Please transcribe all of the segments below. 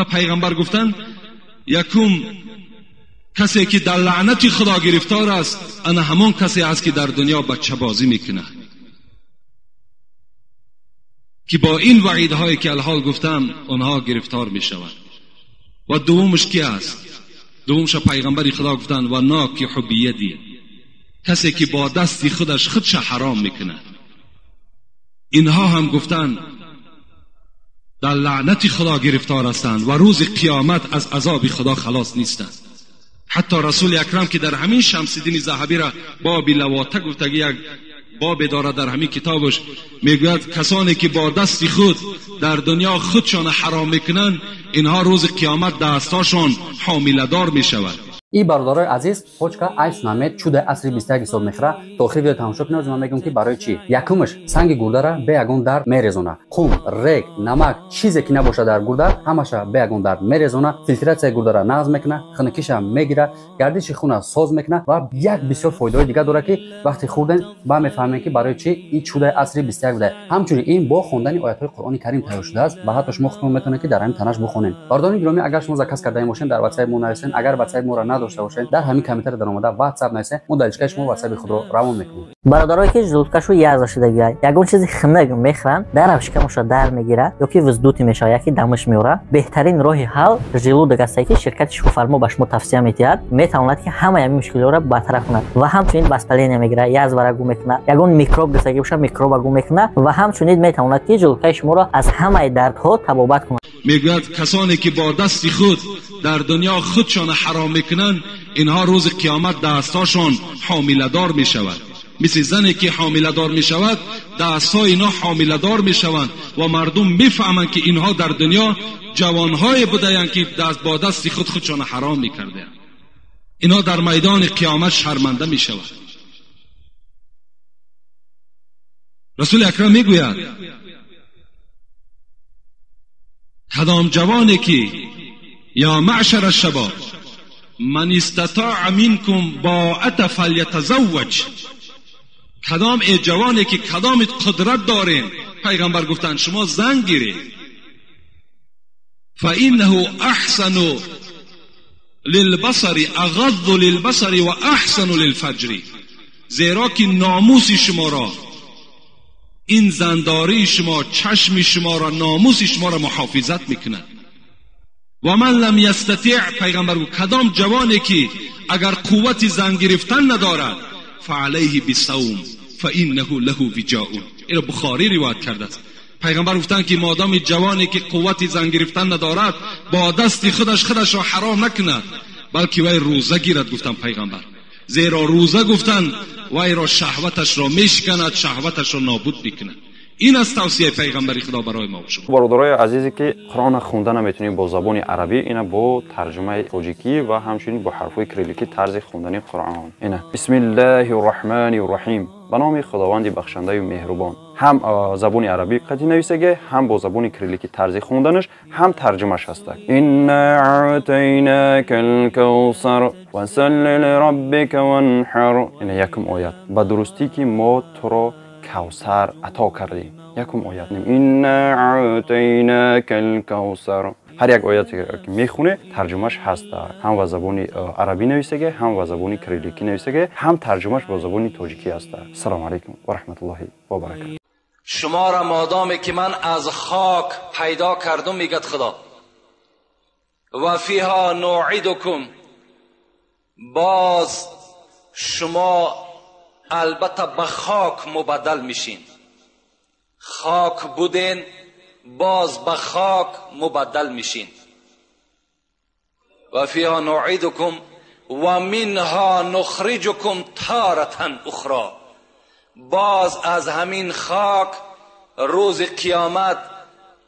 پیغمبر گفتن یکم کسی که در لعنت خدا گرفتار است انا همون کسی است که در دنیا بچه بازی میکنه، که با این وعیدهایی که الحال گفتم اونها گرفتار میشوند. و دومش کی است؟ دومش پیغمبر خدا گفتن و ناکح بیدی، کسی که با دستی خودش حرام میکنه. اینها هم گفتن در لعنت خدا گرفتار هستند و روز قیامت از عذاب خدا خلاص نیستند. حتی رسول اکرم که در همین شمس الدین ذهبی را باب لواطه گفته، یک باب داره در همین کتابش، میگوید کسانی که با دست خود در دنیا خودشان حرام میکنن اینها روز قیامت دستاشون حامله دار میشود. ای برادرای عزیز، почка айс намед чуде асри 21 ҳисоб мехӯра. то охири видео тамошо кунед. ман мегӯям ки барои чӣ. якумаш санги гурдара бе ягон дард мерезона. қум, рег, намак, чизе ки набоша дар гурда ҳамаша бе ягон дард мерезона. филтратсияи гурдара нағз мекуна, хунукиша мегира, гардиши хуна соз мекуна ва як бисёр фоидаҳои дигар дорад ки вақти хӯрден ба мефаҳмем ки барои чӣ ин чудаи асри 21 буде. ҳамчунин ин бо хондани оятҳои қуръони карим тайёр шудааст ва ҳатто шумо худтон метавонед ки дар ҳамин танаш бихонед. бародарони гиромӣ, агар шумо заказ кардаи бошед дар WhatsApp мо нависед, агар WhatsApp моро надошта бошед дар ҳамин комментария дар омада WhatsApp нависед, мо дар ҷишкаи шумо WhatsApp худро равон мекунем. бародарое ки жилудкашу яза шудагиа ягон чизи хунук мехӯранд, дараш камоша дар мегира ёки вуздути мешава, яки дамш меора, беҳтарин роҳи ҳал жилудок аст ки ширкати шифофармо ба шумо тавсия метиҳад. метавонад ки ҳама ҳамин мушкилиҳоро бартараф кунад ва ҳамчунин воспаление мегира, язвара гум мекунад, ягон микроб гирифтагӣ боша микроба гум мекунад ва ҳамчунин метавонад ки жилудкаи шуморо аз ҳамаи дардҳо табобат кунад. میگوید کسانی که با دست خود در دنیا خودشان حرام میکنن اینها روز قیامت دستاشون حامله دار میشود. مثل زنی که حامله دار میشود دستای اینا حامله دار میشوند و مردم میفهمند که اینها در دنیا جوانهای بودند که با دست خودشان حرام میکردند. اینها در میدان قیامت شرمنده میشوند. رسول اکرم میگوید کدام جوانی که یا معشر الشباب من استطاع منکم باءة فلیتزوج، کدام ای جوانی که کدام قدرت دارین، پیغمبر گفتن شما زن گیرید، فانه احسن للبصر اغض للبصر و احسن للفجر، زیرا که ناموس شما را، این زنداری شما، چشم شما را، ناموس شما را محافظت میکند. و من لم یستطیع، پیغمبر گفت کدام جوانی که اگر قوت زن گرفتن ندارد فعلیه بالصوم فانه له وجاء، این بخاری روایت کرده است. پیغمبر گفتن که مادام جوانی که قوت زن گرفتن ندارد با دست خودش را حرام نکند بلکه وی روزه گیرد. گفتن پیغمبر زیرا روزه گفتن وی را شهوتش را میشکند، شهوتش را نابود میکند. این از توصیه پیغمبر خدا برای ما و شما. برادرای عزیزی که قرآن خونده نمیتونیم با زبان عربی، اینا با ترجمه تاجیکی و همچنین با حرفای کریلیکی طرز خوندن قرآن. اینا بسم الله الرحمن الرحیم، به نام خداوند بخشنده و مهربان. هم زبان عربی قدی نویسه، هم با زبان کریلیکی طرز خوندنش، هم ترجمهش هست. انا اعطیناک الکوثر فصل لربک وانحر. اینا یکم آیت به درستی که ما تو را کوثر عطا کردیم. یکم آیت نیم انا اعطیناک الکوثر. هر یک آیاتی که میخونه ترجمهش هست، هم با زبان عربی نویسه، هم با زبان کریلیکی نویسه، هم ترجمهش با زبان تاجیکی هست. السلام علیکم و رحمت الله و برکاته. شما را مادامی که من از خاک پیدا کردم، میگد خدا، و فیها نوعدکم، باز شما البته به خاک مبدل میشین. خاک بودین، باز به خاک مبدل میشین. و فیها نوعدکم و منها نخرجکم تارة اخرى، باز از همین خاک روز قیامت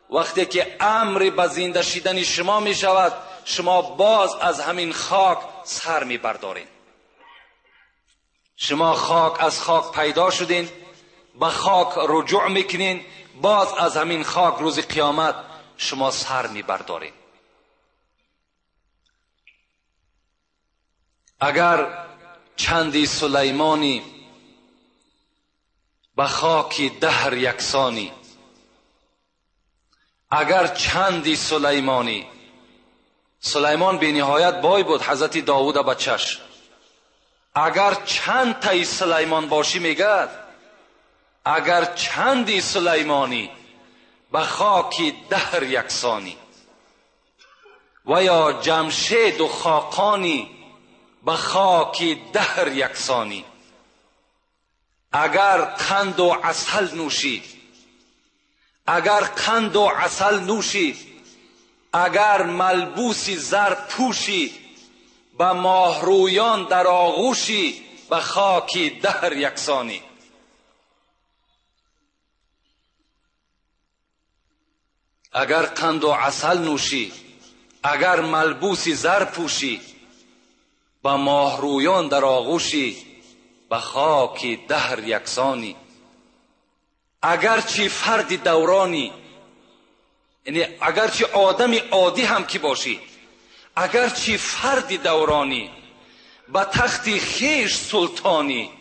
وقتی که امر به زنده شدن شما می شود، شما باز از همین خاک سر می بردارین. شما خاک از خاک پیدا شدین، به خاک رجوع میکنین، باز از همین خاک روز قیامت شما سر می بردارین. اگر چندی سلیمانی به خاک دهر یکسانی، اگر چندی سلیمانی سلیمان بی نهایت بای بود حضرت داوود بچش. اگر چند تای سلیمان باشی میگد اگر چندی سلیمانی به خاک دهر یکسانی و یا جمشید و خاقانی به خاک دهر یکسانی. اگر قند و عسل نوشی اگر قند و عسل نوشی اگر ملبوسی زر پوشی به ماهرویان در آغوشی به خاک دهر یکسانی. اگر قند و عسل نوشی اگر ملبوسی زر پوشی به ماهرویان در آغوشی به خاک دهر یکسانی. اگرچه فرد دورانی، یعنی اگرچه آدم عادی هم که باشی، اگرچه فرد دورانی به تخت خیش سلطانی،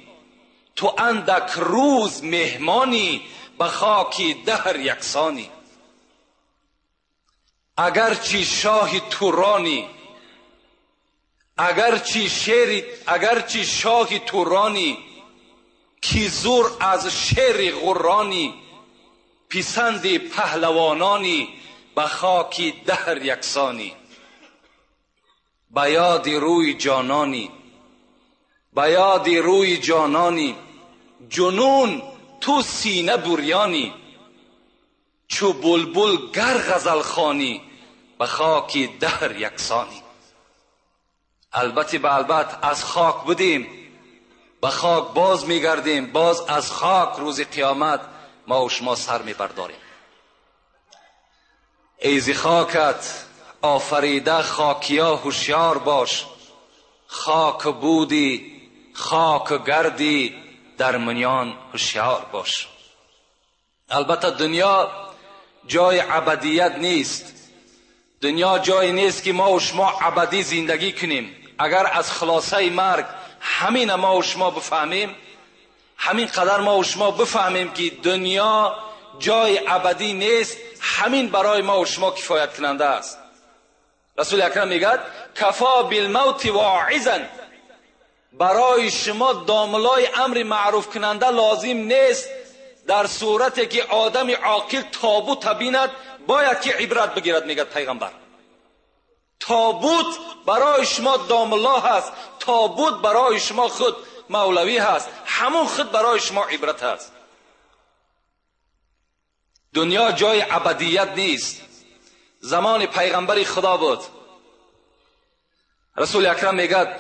تو اندک روز مهمانی به خاک دهر یکسانی. اگرچه شاه تورانی، اگرچه شاه تورانی کی زور از شیر غرانی، پسند پهلوانانی به خاک دهر یکسانی. به یاد روی جانانی، به یاد روی جانانی، جنون تو سینه بریانی، چو بلبل گر غزل خوانی به خاک دهر یکسانی. البته به البته از خاک بودیم، به خاک باز میگردیم، باز از خاک روز قیامت ما و شما سر میبرداریم. ای ز خاکت آفریده خاکیا هوشیار باش، خاک بودی خاک گردی در میان هوشیار باش. البته دنیا جای ابدیت نیست، دنیا جای نیست که ما و شما ابدی زندگی کنیم. اگر از خلاصه مرگ همین ما و شما بفهمیم، همین قدر ما و شما بفهمیم که دنیا جای ابدی نیست، همین برای ما و شما کفایت کننده است. رسول اکرم میگه کفا بالموت واعظا، برای شما داملای امر معروف کننده لازم نیست. در صورتی که آدم عاقل تابوت بیند باید که عبرت بگیرد. میگه پیغمبر تابوت برای شما داملا هست، تابوت برای شما خود مولوی هست، همون خود برای شما عبرت هست. دنیا جای ابدیت نیست. زمان پیغمبر خدا بود، رسول اکرم میگه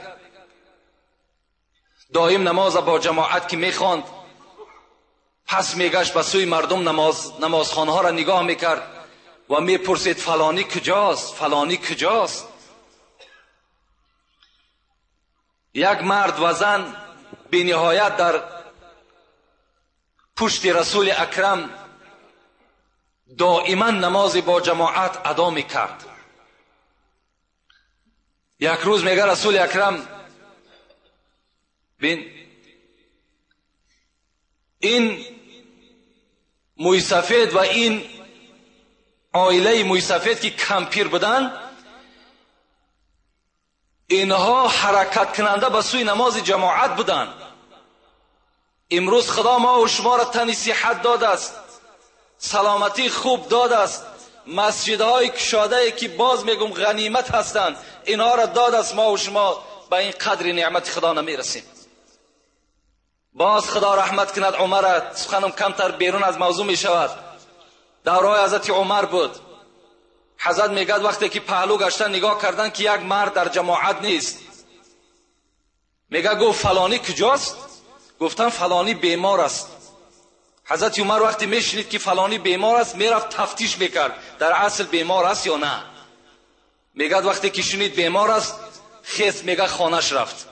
دائم نماز با جماعت که میخواند، پس میگشت به سوی مردم نمازخانه ها را نگاه میکرد و میپرسید فلانی کجاست، فلانی کجاست. یک مرد و زن بی نهایت در پشت رسول اکرم دائما نماز با جماعت ادا میکرد. یک روز میگه رسول اکرم بین این موی سفید و این عائله موی سفید که کمپیر بودن، اینها حرکت کننده به سوی نماز جماعت بودن. امروز خدا ما و شما را تن صحت داده است، سلامتی خوب داده است، مسجدهای کشاده که باز میگم غنیمت هستند، اینها را داده است. ما و شما به این قدر نعمت خدا نمیرسیم. باز خدا رحمت کند عمر، سخنم کمتر بیرون از موضوع می شود. دورای حضرت عمر بود. حضرت میگه وقتی که پهلو گشتن نگاه کردن که یک مرد در جماعت نیست، میگه گفت فلانی کجاست؟ گفتن فلانی بیمار است. حضرت عمر وقتی میشنید که فلانی بیمار است میرفت تفتیش میکرد در اصل بیمار است یا نه. میگه وقتی که شنید بیمار است خیس میگه خانهش رفت،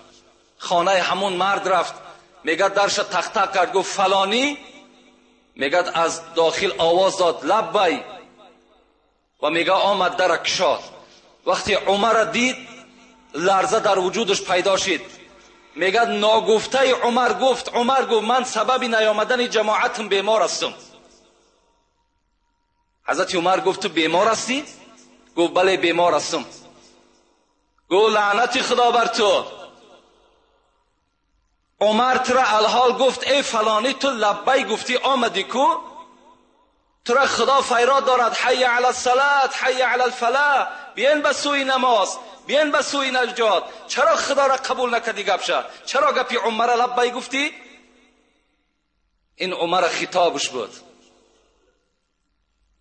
خانه همون مرد رفت، میگه درش تق تق کرد، گفت فلانی. میگه از داخل آواز داد لبی و میگه آمد در کشاد. وقتی عمر دید لرزه در وجودش پیدا شد. میگه ناگفته عمر گفت من سبب نیامدن جماعتم بیمار هستم. حضرت عمر گفت تو بیمار هستی؟ گفت بله بیمار هستم. گو لعنت خدا بر تو. عمر ترا الحال گفت ای فلانی تو لبی گفتی آمدی کو؟ ترا خدا فیراد دارد حی علی الصلاة حی علی الفلاح، بیاین به سوی نماز، بیاین به سوی نجات. چرا خدا را قبول نکردی گپشه؟ چرا گپی عمر لبی گفتی؟ این عمر خطابش بود.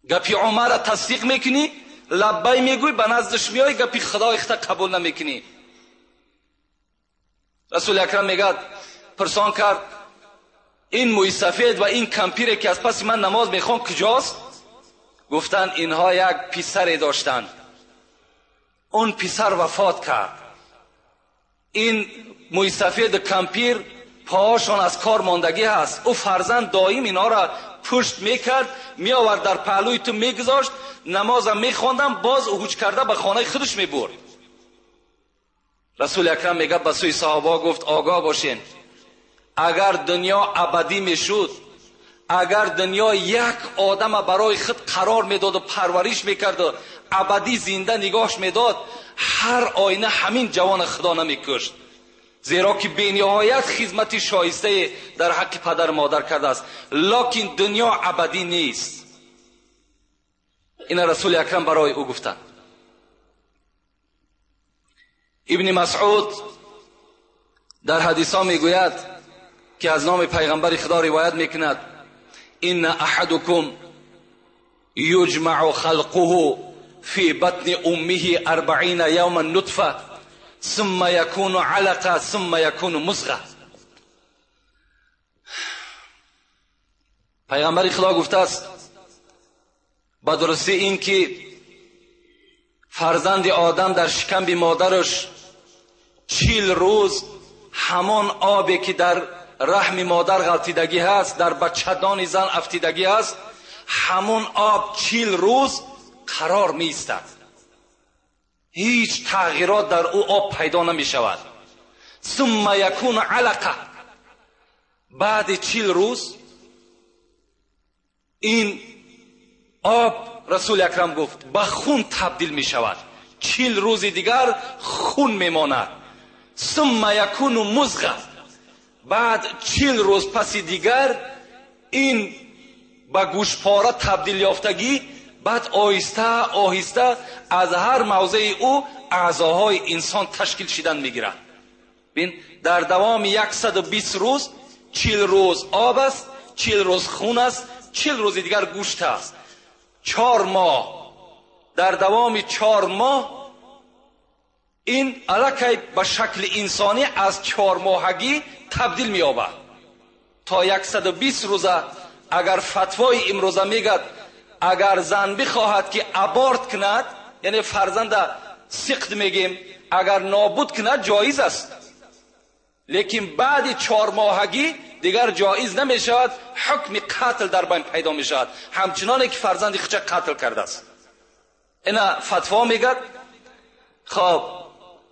گپی عمر را تصدیق میکنی، لبی میگوی، به نزدش میای، گپی خدا اختا قبول نمیکنی. رسول اکرم میگه پرسان کرد این موی سفید و این کمپیری که از پس من نماز میخوان کجاست؟ گفتن اینها یک پسری داشتن، اون پسر وفات کرد. این موی سفید کمپیر پاهاشون از کار ماندگی هست. او فرزند دائم اینا را پشت میکرد، میآورد در پهلوی تو میگذاشت، نمازم میخواندم، باز هوچ کرده به خانه خودش میبرد. رسول اکرم میگه به سوی صحابه گفت آگاه باشین، اگر دنیا ابدی میشد، اگر دنیا یک آدم برای خود قرار میداد و پرورش میکرد و ابدی زنده نگاهش میداد، هر آینه همین جوان خدا نمیکشت، زیرا که بی‌نهایت خدمت شایسته در حق پدر مادر کرده است. لکن دنیا ابدی نیست. این رسول اکرم برای او گفتند. ابن مسعود در حدیث ها میگوید که از نام پیغمبر خدا روایت میکند ان احدکم یجمع خلقه فی بطن امه 40 یوما نطفه ثم یکون علقه ثم یکون مضغه. پیغمبر خدا گفته است با درستی این که فرزند آدم در شکم مادرش 40 روز همان آبی که در رحم مادر غلطیدگی هست، در بچه‌دان زن افتیدگی هست، همون آب 40 روز قرار می ایستد، هیچ تغییرات در او آب پیدا نمی شود. ثم یکون علقه، بعد 40 روز این آب رسول اکرم گفت به خون تبدیل می شود. 40 روز دیگر خون می ماند. ثم یکون مضغه، بعد 40 روز پس دیگر این به گوشپاره تبدیل یافتگی، بعد آهسته آهسته از هر موضع او اعضاهای انسان تشکیل شدن میگیرد. ببین در دوام 120 روز 40 روز آب است، 40 روز خون است، 40 روز دیگر گوشت است. 4 ماه، در دوام 4 ماه این الکی به شکل انسانی از 4 ماهگی تبدیل می‌یابد تا 120 روزه. اگر فتوای امروزه میگد اگر زن بخواهد که ابورت کند، یعنی فرزند سقط میگیم، اگر نابود کند جایز است، لیکن بعد 4 ماهگی دیگر جایز نمی شود، حکم قتل در بین پیدا می شود، همچنانی که فرزند خودش قتل کرده است. اینا فتوا میگد. خب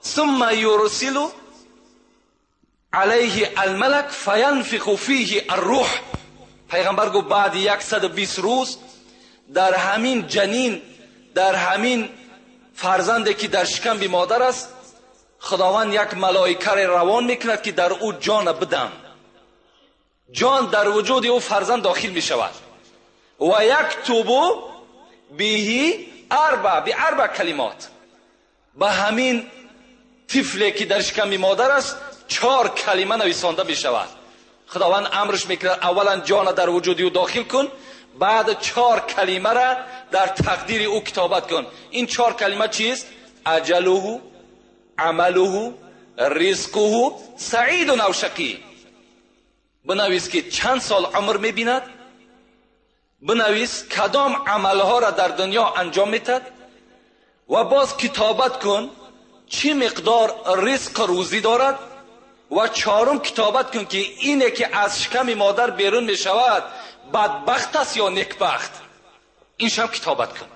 ثم یرسل علیه الملک فینفخ فیه الروح. پیغمبر گفت بعد 120 روز در همین جنین، در همین فرزندی که در شکم مادر است، خداوند یک ملائکه روان میکند که در او جان بدم. جان در وجود او فرزند داخل می شود و یکتب به اربع کلمات. به همین طفلی که در شکم مادر است 4 کلمه نویسانده می شود. خداوند امرش میکند اولا جان در وجود او داخل کن، بعد 4 کلمه را در تقدیر او کتابت کن. این 4 کلمه چیست؟ اجله، عمله، رزقه، سعید و شقی. بنویس که چند سال عمر میبیند، بنویس کدام عملها را در دنیا انجام میدهد و باز کتابت کن چه مقدار رزق روزی دارد و 4م کتابت کن که اینه که از شکم مادر بیرون میشود بدبخت است یا نیکبخت. این شب کتابت کن.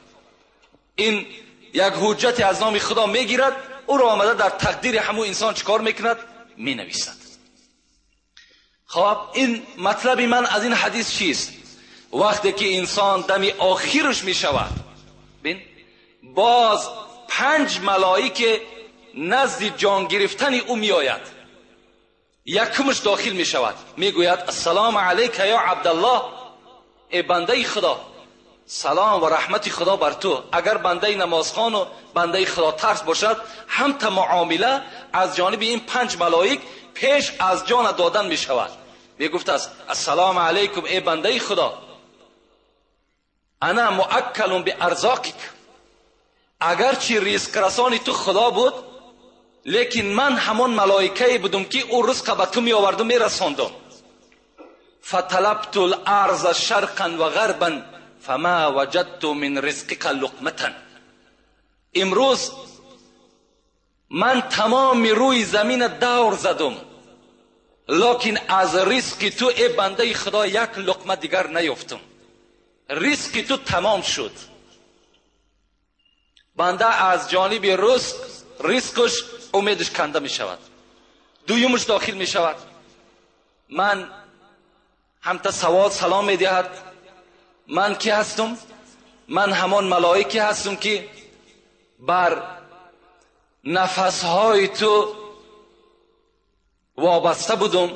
این یک حجت از نام خدا میگیرد، او را آمده در تقدیر همون انسان چکار میکند؟ مینویسد. خب این مطلب من از این حدیث چیست؟ وقتی که انسان دم آخرش می شود، بین باز 5 ملائکه نزد جان گرفتن او می آید. یکمش داخل می شود، می گوید السلام علیک یا عبدالله، ای بنده خدا، سلام و رحمت خدا بر تو. اگر بنده نمازخوان و بنده خدا ترس باشد، هم معامله از جانب این 5 ملائک پیش از جان دادن می شود. می گفت است السلام علیکم ای بنده خدا، انا مؤکل به ارزاقک. اگرچه رزق رسانی تو خدا بود، لیکن من همون ملائکه بودم که او رزق به تو می آوردم می رساندم. فطلبت الارض شرقا و غربا فما وجدت من رزقک لقمه. امروز من تمام روی زمین دور زدم، لیکن از رزق تو ای بنده خدا یک لقمه دیگر نیافتم. رزق تو تمام شد. بنده از جانب رزقش امیدش کنده می شود. دویمش داخل می شود. من هم سوال سلام می دهد، من کی هستم؟ من همان ملائکه هستم که بر نفسهای تو وابسته بودم،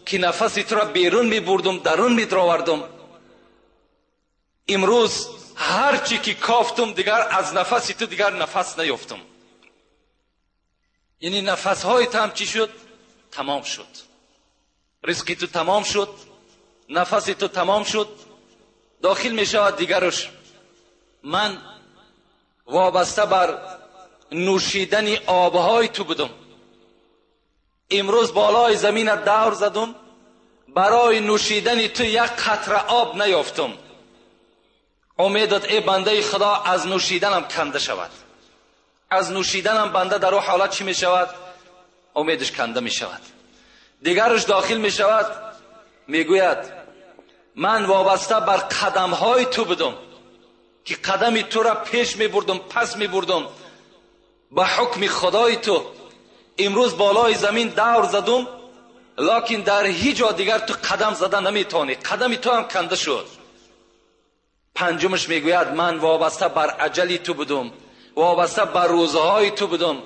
که نفس تو را بیرون می بردم، درون می دراوردم. امروز هرچی که کافتم دیگر از نفس تو دیگر نفس نیافتم. یعنی نفسهای تو هم چی شد؟ تمام شد. رزق تو تمام شد، نفس تو تمام شد. داخل می شود دیگرش، من وابسته بر نوشیدن آبهای تو بودم. امروز بالای زمین دور زدم، برای نوشیدن تو یک قطره آب نیافتم. امیدت ای بنده خدا از نوشیدنم کنده شود. از نوشیدنم بنده در او حالت چی می شود؟ امیدش کنده می شود. دیگرش داخل می شود، می گوید من وابسته بر قدم های تو بودم، که قدم تو را پیش می بردم پس می بردم به حکم خدای تو. امروز بالای زمین دور زدم، لیکن در هیچ جا دیگر تو قدم زده نمی توانی، قدم تو هم کنده شد. پنجمش می گوید من وابسته بر اجل تو بودم، وابسته بر روزهای تو بودم.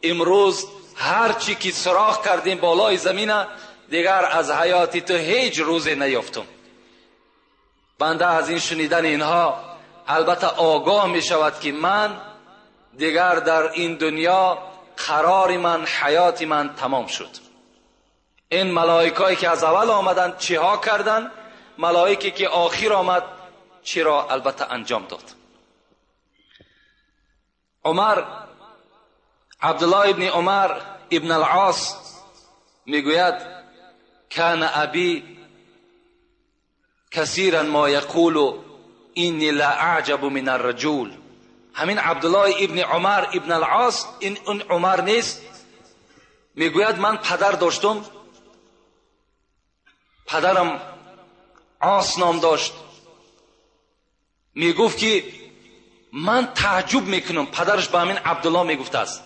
امروز هرچی که سراغ کردیم بالای زمین، دیگر از حیات تو هیچ روزی نیافتم. بنده از این شنیدن اینها البته آگاه می شود که من دیگر در این دنیا قرار من، حیات من تمام شد. این ملائکایی که از اول آمدن چه ها کردن؟ ملائکی که آخر آمد چرا البته انجام داد. عبدالله ابن عمر ابن العاص میگوید کان ابی کثیرا ما یقول اینی لا اعجب من الرجل. همین عبدالله ابن عمر ابن العاص، این اون عمر نیست، میگوید من پدر داشتم، پدرم عاص نام داشت. میگفت که من تعجب میکنم، پدرش به همین عبدالله میگفت است،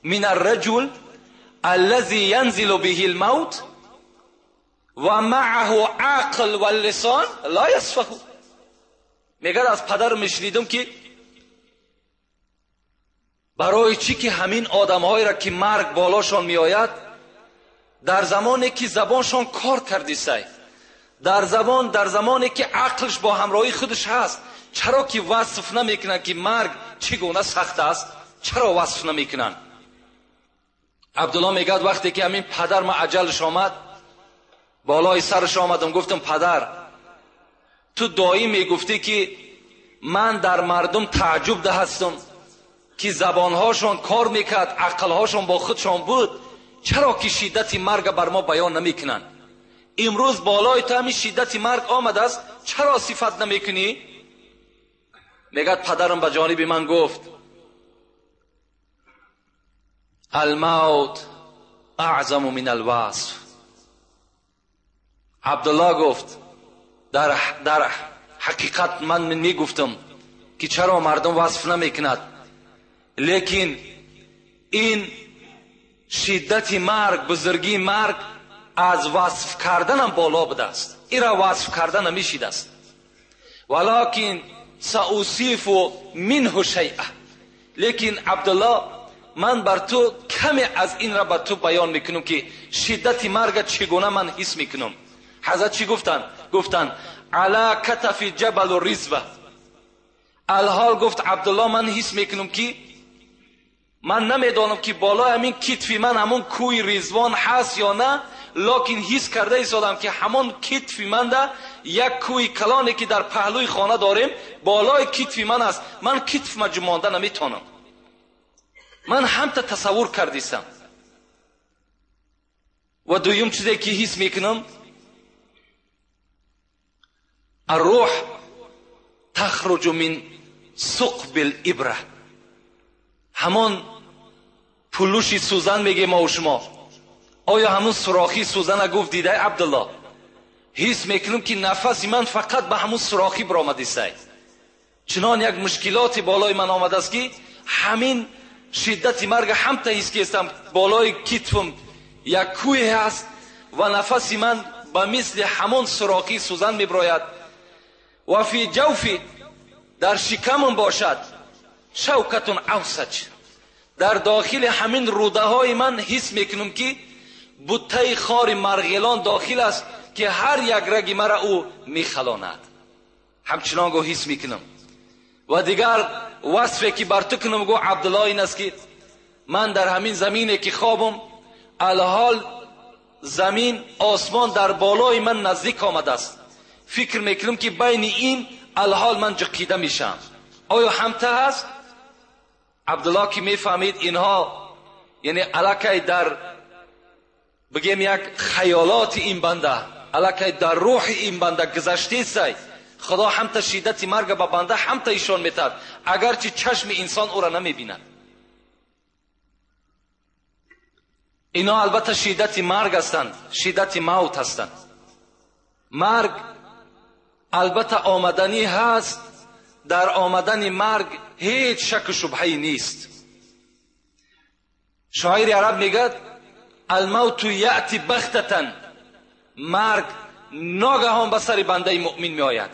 من الرجل الذي ينزل به الموت و معه عقل و لسان لا يصفه. میگه از پدر میشنیدم که برای چی که همین آدمهایی را که مرگ بالاشان میآید، در زمانی که زبانشان کار کردیسته، در زمانی که عقلش با همراهی خودش هست، چرا که وصف نمیکنن که مرگ چگونه سخت است؟ چرا وصف نمیکنن؟ عبدالله میگه وقتی که همین پدر ما اجلش آمد، بالای سرش آمدم، گفتم پدر تو دایی میگفتی که من در مردم تعجب ده هستم که زبانهاشون کار میکرد، عقلهاشون با خودشون بود، چرا که شدت مرگ بر ما بیان نمیکنن؟ امروز بالای تو همین شدت مرگ آمد است، چرا صفت نمیکنی؟ میگه پدرم به جانب من گفت الموت اعظم من الوصف. عبدالله گفت در حقیقت من میگفتم که چرا مردم وصف نمیکند، لیکن این شدت مرگ، بزرگی مرگ از وصف کردنم بالا بوده است، این را وصف کردن نمیشید است. ولکن سأوصف منه شیئا. لیکن عبدالله من بر تو کمی از این را بر تو بیان میکنم که شدت مرگ چگونه من حس میکنم. حضرت چی گفتن؟ گفتن علا کتف جبل و رزوه. الحال گفت عبدالله من حس میکنم که من نمیدانم که بالا همین کتفی من همون کوی رزوان هست یا نه، لکن حس کرده ایستادم که همون کتفی من ده یک کوی کلانی که در پهلوی خانه داریم بالای کتفی من است. من کتف مجموعانده نمیتونم. من همتا تصور کردیستم. و دویم چیزی که حس میکنم الروح تخرج من ثقب الابره. همون پلوشی سوزن میگه ما و شما. آیا همون سوراخی سوزن گفت دیده عبدالله؟ حس میکنم که نفسی من فقط به همون سوراخی برآمده است. چنان یک مشکلات بالای من آمده است که همین شدت مرگ هم تا حس کردم بالای کتفم یک کوه هست و نفسی من به مثل همون سوراخی سوزن میبراید. و فی جوفی در شکمم باشد شوکتون اوسج. در داخل همین روده های من حس میکنم که بوته خار مرغلان داخل است که هر یک رگ مرا او میخلاند. همچنان گو حس میکنم. و دیگر وصفی که بر تو کنم گو عبدالله این است که من در همین زمینی که خوابم الحال زمین آسمان در بالای من نزدیک آمده است. فکر میکنم که بین این الحال من جقیده میشم. آیا همته هست؟ عبدالله که میفهمید اینها یعنی علاقه در بگیم یک خیالات این بنده، علاقه در روح این بنده گذشته است. خدا همتا شدت مرگ به بنده همتا ایشان میتد اگرچه چشم انسان او را نمیبیند. اینا البته شدت مرگ هستند، شدت موت هستند. مرگ البته آمدنی هست، در آمدن مرگ هیچ شک و شبهه‌ای نیست. شاعر عرب میگه الموت یأتی بغتة. مرگ ناگهان به سر بنده مؤمن می آید.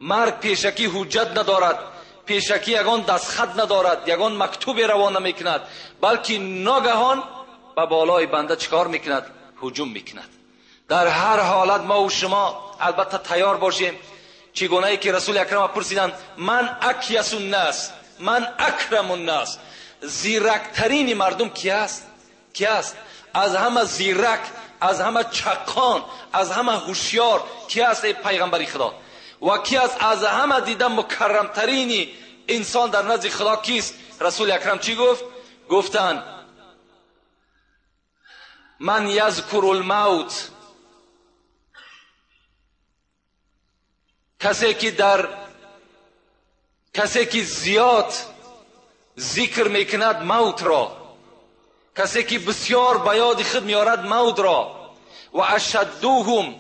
مرگ پیشکی حجت ندارد، پیشکی یگان دستخط ندارد، یگان مکتوب روان نمیکند، بلکه ناگهان به بالای بنده چکار میکند؟ هجوم میکند. در هر حالت ما و شما البته تیار باشیم. چگونه ای که رسول اکرم پرسیدند من اکیس الناس، من اکرم الناس، زیرکترین مردم کی است؟ کی است؟ از همه زیرک، از همه چقان، از همه هوشیار کی است ای پیغمبر خدا؟ و کی است از همه دیدن مکرمترین انسان در نزد خدا کیست؟ رسول اکرم چی گفت؟ گفتند من یذکر الموت، کسی که زیاد ذکر میکند موت را، کسی که بسیار به یاد خود میارد موت را، و اشدوهم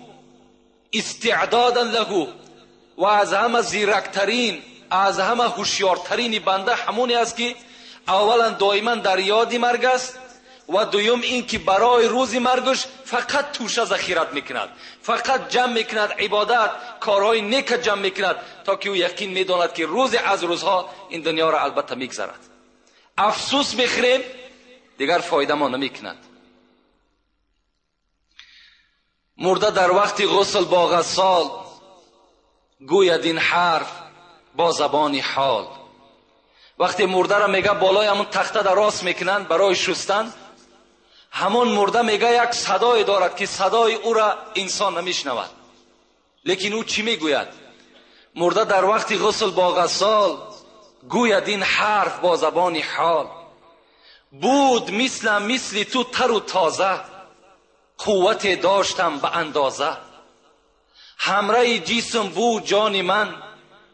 استعدادا له، و از همه زیرکترین، از همه هوشیارترین بنده همونی است که اولا دائما در یاد مرگ است و دوم این که برای روز مرگش فقط توشه ذخیرت میکند، فقط جمع میکند، عبادت کارهای نیک جمع میکند تا که او یقین میداند که روز از روزها این دنیا را البته میگذرد. افسوس میخوریم دیگر فایده ما نمیکند. مرده در وقت غسل با غسال گوید این حرف با زبان حال. وقتی مرده را میگه بالای همون تخته در راست میکنند برای شستن، همون مرده میگه یک صدای دارد که صدای او را انسان نمیشنود. لیکن او چی میگوید؟ مرده در وقت غسل با غسال گوید این حرف با زبان حال. بود مثل تو تر و تازه، قوت داشتم به اندازه. همراه جسم بود جان من،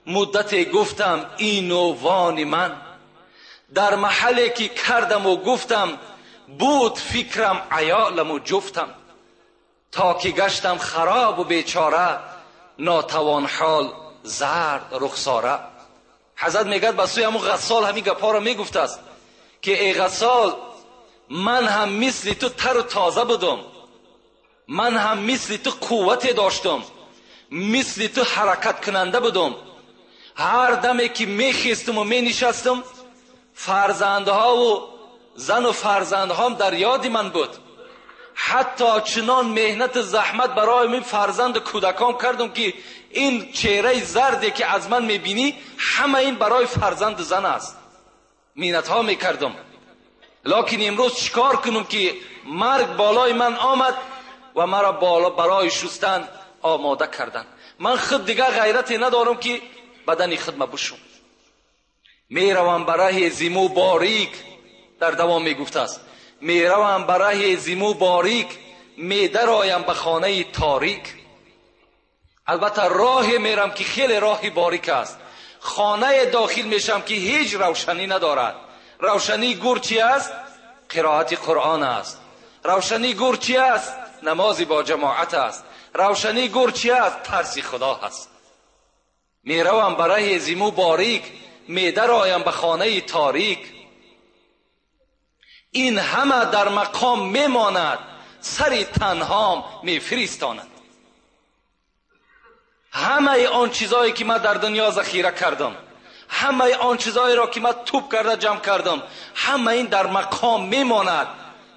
مدت گفتم این و وان من. در محلی که کردم و گفتم بود فکرم عیالم و جفتم. تا که گشتم خراب و بیچاره، ناتوان حال زرد رخساره. حضرت میگد به سوی همون غسال همین گپا را میگفت است که ای غسال من هم مثل تو تر و تازه بودم، من هم مثل تو قوت داشتم، مثل تو حرکت کننده بودم. هر دمی که میخیستم و مینشستم فرزندها و زن و فرزندهام در یاد من بود. حتی چنان مهنت زحمت برای من فرزند کودکام کردم که این چهره زردی که از من میبینی همه این برای فرزند زن است. مهنت ها میکردم. لکن امروز چیکار کنم که مرگ بالای من آمد و مرا بالا برای شستن آماده کردن. من خود دیگر غیرتی ندارم که بدنی خود بشم. میروم برای زیمو باریک، در دوام میگفته است، میروم برای زیمو باریک، میدرایم به خانه تاریک. البته راه میرم که خیلی راهی باریک است. خانه داخل میشم که هیچ روشنی ندارد. روشنی گور چی است؟ قرائت قرآن است. روشنی گور چی است؟ نماز با جماعت است. روشنی گور چی است؟ ترس خدا است. میروم برای زیمو باریک، میدرایم به خانه تاریک. این همه در مقام میماند، سری تنهام میفرستاند. همه آن چیزایی که من در دنیا ذخیره کردم، همه آن چیزایی را که من توپ کرده جمع کردم، همه این در مقام میماند،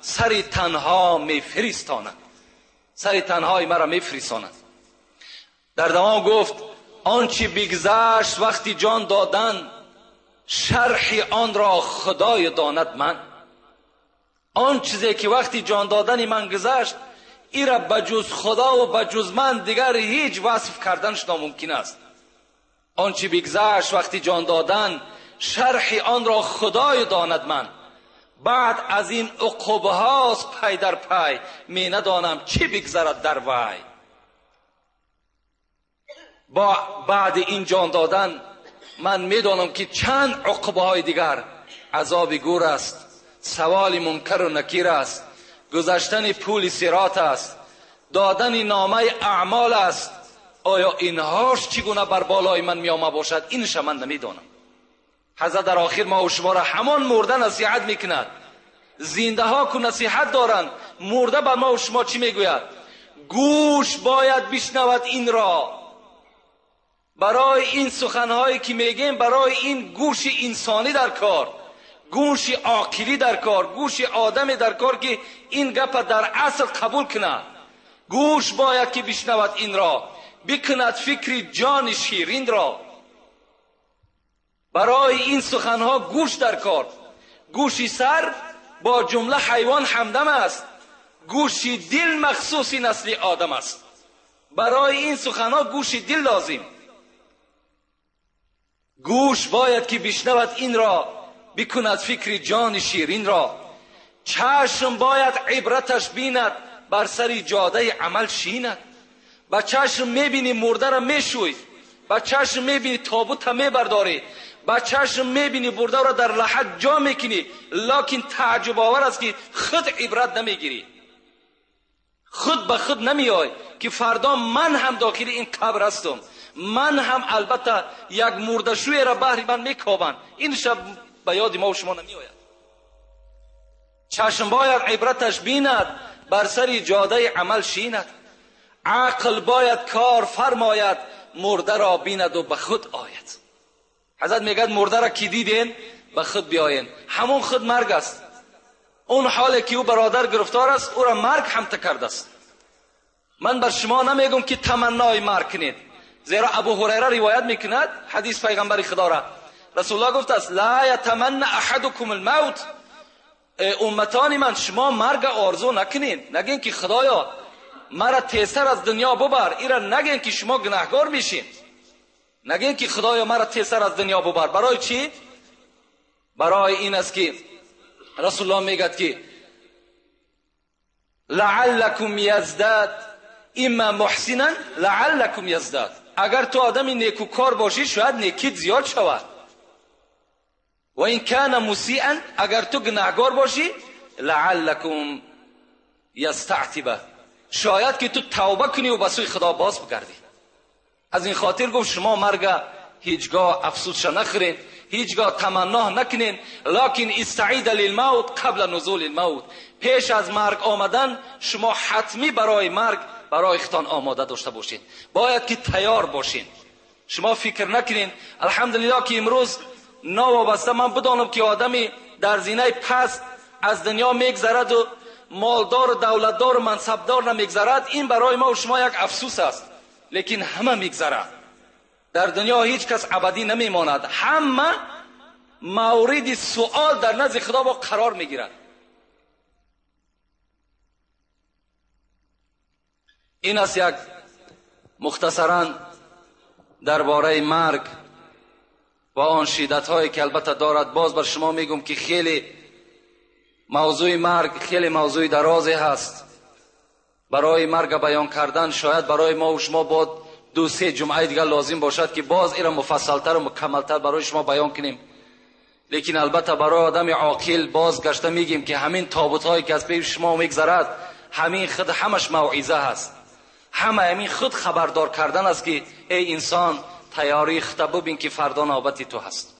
سری تنها میفرستاند. سری تنهایی مرا میفرستاند. در دوام گفت آنچه بگذشت وقتی جان دادن، شرح آن را خدای داند من. آن چیزی که وقتی جان دادن من گذشت، این را بجز خدا و بجز من دیگر هیچ وصف کردنش ناممکن است. آنچه بگذشت وقتی جان دادن، شرح آن را خدای داند من. بعد از این عقوبه هاست پی در پی، می ندانم چی بگذرد در وی. بعد این جان دادن من میدانم که چند عقوبه های دیگر، عذاب گور است، سوال منکر و نکیر است، گذشتن پول صراط است، دادن نامه اعمال است. آیا اینهاش چگونه بر بالای من میامه باشد؟ اینش من نمیدانم. حضرت در آخر ما و شما را همان مرده نصیحت میکند. زنده ها که نصیحت دارند، مرده بر ما و شما چی میگوید؟ گوش باید بشنود این را. برای این سخنهایی که میگیم، برای این گوش انسانی در کار، گوش عاقلی در کار، گوش آدمی در کار که این گپ در اصل قبول کنه. گوش باید که بشنود این را، بکند فکر جان شیرین را. برای این سخنها گوش در کار. گوش سر با جمله حیوان همدم است، گوش دل مخصوص نسل آدم است. برای این سخنها گوش دل لازم. گوش باید که بشنود این را، بکند فکر جان شیرین را. چشم باید عبرتش بیند، بر سر جاده عمل شیند. با چشم میبینی مرده را میشوی، با چشم میبینی تابوت را میبرداری، با چشم میبینی برده را در لحد جا میکنی، لکن تعجب آور است که خود عبرت نمیگیری. خود به خود نمیای که فردا من هم داخل این قبر هستم، من هم البته یک مردشوی را بهر من میکابند. این شب به یاد ما و شما نمیآید. چشم باید عبرتش بیند، بر سر جاده عمل شیند. عقل باید کار فرماید، مرده را بیند و به خود آید. حضرت میگد مرده را که دیدین به خود بیاین. همون خود مرگ است. اون حالی که او برادر گرفتار است، او را مرگ هم کرده است. من بر شما نمیگم که تمنای مرگ کنید، زیرا ابو هریره روایت میکند حدیث پیغمبر خدا را، رسول الله گفته است لا یتمنى احدکم الموت. امتان من، شما مرگ آرزو نکنین. نگین که خدایا مرا تیسر از دنیا ببر. ایرا نگین که شما گناهگار میشین. نگین که خدایا مرا تیسر از دنیا ببر. برای چی؟ برای این است که رسول الله میگد که لعلکم یزداد، اما محسنا لعلکم یزداد. اگر تو آدمی نیکوکار باشی شاید نیکیت زیاد شود. و این کان مسیئا، اگر تو گناهگار باشی لعلکم یستعتبه، شاید که تو توبه کنی و به سوی خدا باز بگردی. از این خاطر گفت شما مرگ هیچگاه افسوسش نخورین، هیچگاه تمنا نکنین، لکن استعید للموت قبل نزول الموت. پیش از مرگ آمدن شما حتمی برای مرگ برای خودتان آماده داشته باشین. باید که تیار باشین. شما فکر نکنین الحمدلله که امروز نوابسته من بدانم که آدمی در زینه پست از دنیا میگذرد و مالدار و دولتدار و منصبدار نمیگذرد، این برای ما و شما یک افسوس است. لیکن همه میگذرد. در دنیا هیچ کس ابدی نمیماند، همه مورد سوال در نزد خدا با قرار میگیرد. این است یک مختصراً درباره مرگ و آن شدت هایی که البته دارد. باز بر شما میگم که خیلی موضوع مرگ خیلی موضوع درازی هست. برای مرگ بیان کردن شاید برای ما و شما باید 2-3 جمعه دیگر لازم باشد که باز ایرا مفصلتر و مکملتر برای شما بیان کنیم. لیکن البته برای آدم عاقل باز گشته میگیم که همین تابوت هایی که از پیش شما میگذرد همین خود همش موعظه هست، همین خود خبردار کردن است که ای انسان تیاری خطه ببین که فردا نوبت تو هست.